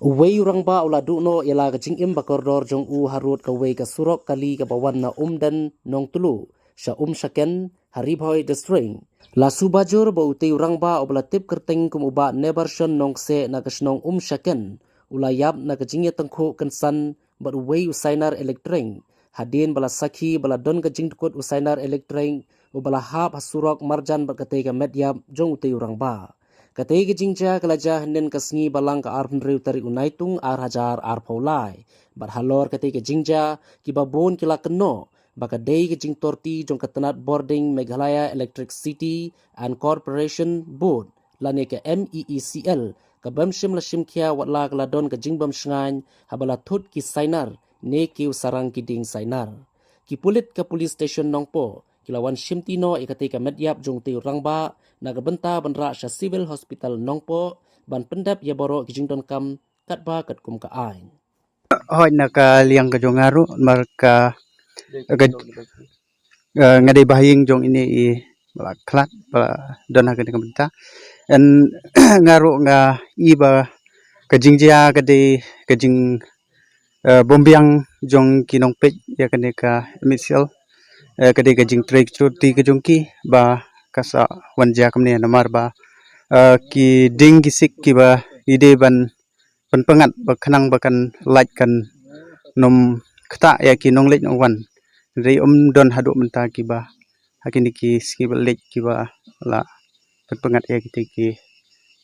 Uwei urang ba ula duno ialah kajing im bakordor jong u harut ka wei ka surok kali ka bawan na dan nong tulu sya syaken haribhoi the string la subajur ba uti urang ba obla tip kerting kum uba nebarshon nong se na kasnong syaken ula yap na kajing ya tengku kensan ba uwei usainar elektring hadin bala sakhi bala don kajing tukut usainar elektring ubala hap hasurok marjan ba kate ka medyap jong uti urang ba Katai ke jingja kelajah nen kasngi balang ka arpun riu tari unaitung ar hajar ar paulai. Bat halor katai ke jingja ki babon kila keno. Baka day ke jing torti jong katanat boarding Meghalaya Electric City and Corporation Board. Lani ke MEECL. Ka bamshim la shimkia watla keladon ke jing bam shengan habala thut ki sainar ne kiu sarang ki ding sainar. Ki pulit ke police station nongpo. Kilawan Shimtino ikatai ka medyap jong ti rangba nagabenta banra sa civil hospital nongpo ban pendap ya boro kijington kam katba katkum ka ain. Hoy naka liang ka jong aru marka ngade bahing jong ini i bala klat bala dona ka kabenta en ngaru nga iba kajingjia kajing bombiang jong kinong pej ya kane ka misel kajing trek chuti ka jong ki ba kasa wanja kamne namar ba ki ding gisik ki ba ide ban pengat ba khanang ba kan like kan nom kta ya ki nong lek wan rei don hadu menta ki ba hakini ki ski ba lek ki ba la pengat ya ki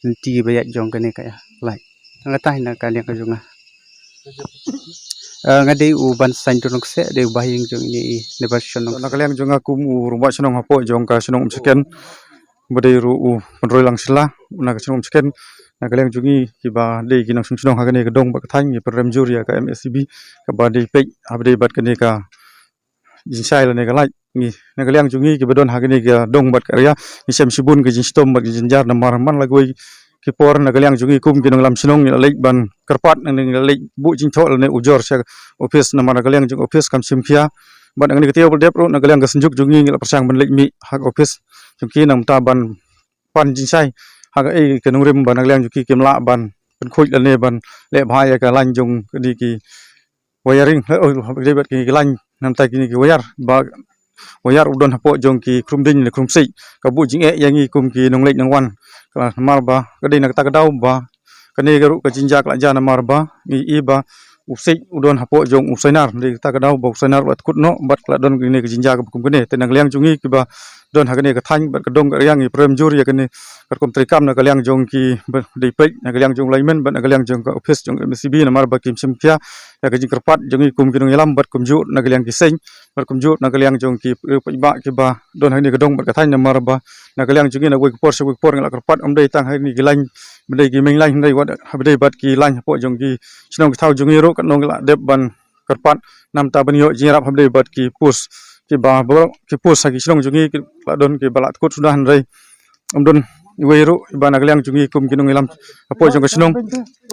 nanti ba ya jong kane ka ya like ngata hina kalian ka jonga ngade u ban sain tunok se de bahing jong ini ne version nakaliang jonga kum rumba senong hapo jong ka senong seken badai ru penroi langsila una ka senong seken nakaliang jongi kiba de kinang senong hagane ka dong ba thang ni prem juria ka MSCB ka ba de pe abde bat kane ka jinsai la ne ka lai ni nakaliang jongi kiba don hagane ka dong bat ka ya ni sem sibun ka jinstom ba jinjar na marman lagoi kipor nakaliang jongi kum kinang lam senong ni lek ban kerpat ni lek bu jinthol ne ujor sya office na nakaliang jong office kam simkhia ban angni ketiau berdep ro nakaliang ka senjuk jongi ngila persang ban lek mi hak office jongki nam ta ban pan jinsai hak ai ke nungrim ban nakaliang jongki kemla ban pen khoi la ne ban le bhai ka lan jong di ki wiring debat ki lan nam ta ki wire ba wayar udon hapo jong ki krumding le krumsi ka bu jing e yangi kum ki nonglek nangwan kala mar ba kadai nak ta kadau ba kane garu ka jinjak la jana mar ba ni iba usik udon hapo jong usainar di ta kadau ba usainar wat kutno bat kala don ni ka jinjak kum kene tenang liang jungi ki ba don hagane ka thang bat ka dong ka yang i prem juri kane kum trikam na ka liang jong ki de pe na ka liang jong laimen bat na ka liang jong ka office jong MCB na mar ba kim simkia ya ka jingkerpat jongi kum ki ngilam bat kum ju na ka liang ki seng bat kum ju na ka liang jong ki ba ki ba don hagane ka dong bat ka thang na mar ba na ka liang jongi na wei por se wei por ngala kerpat amdai tang hagani ki lain bendai ki meng lain dai wat habdai bat ki lain hapo jong ki sinong ki thau jongi ro ka nong la dep ban kerpat nam ta banyo jirap habdai bat ki pus ki ba bo ki pus ha ki sinong jongi ki don ki balat kut sudah handai amdon iweru ibana kaliang jungi kum kinung ilam apo jong ka sinong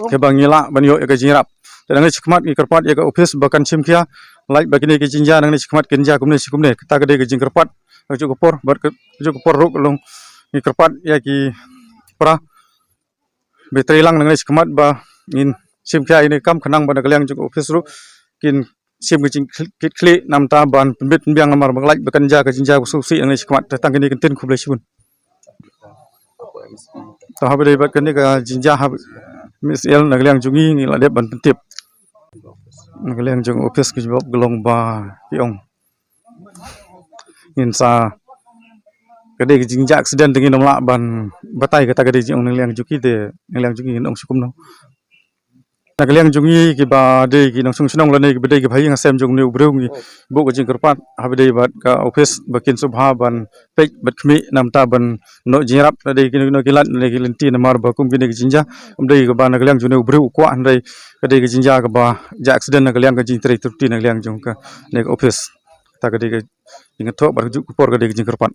ke bangila banyo ka jirap dan ngi sikmat ki kerpat ya ka office bahkan simkia like bagini ki jinja ngi sikmat kinja kumne sikumne ta ka de ki jingkerpat ka ju por bat ka ju por ro long ki kerpat ya ki pra betri lang ngi sikmat ba in simkia ini kam khanang bana kaliang ju office ru kin sim ke kit kli nam ta ban pembit biang amar banglai bakan ja ka jinja ku susi ngi sikmat tang kini kentin khuble sibun ta habde bat kani ka jinja hab misel nakaliang jungi ni la dep ban pentip nakaliang jung office ki job glong ba piong insa kade ki jinja accident ngi nom la ban batai ka ta kade jing nakaliang juki de nakaliang jungi nong sukum no nakaliang jungi ki ba de ki nong sung sunong la ne ki bede ki bhai ngasem jung ne ubreu ngi bu ka jing kerpat habde bat ka office bakin subha ban pe bat khmi nam ta ban no jirap de ki no kilat ne ki lenti na mar ba kum ki ne ki jinja umdei ka ba nakaliang jung ne ubreu kwa andai kade ki jinja ka ba ja accident nakaliang ka jing trek truti nakaliang jung ka ne office ta kade ki jing thok ba ju por kade ki jing kerpat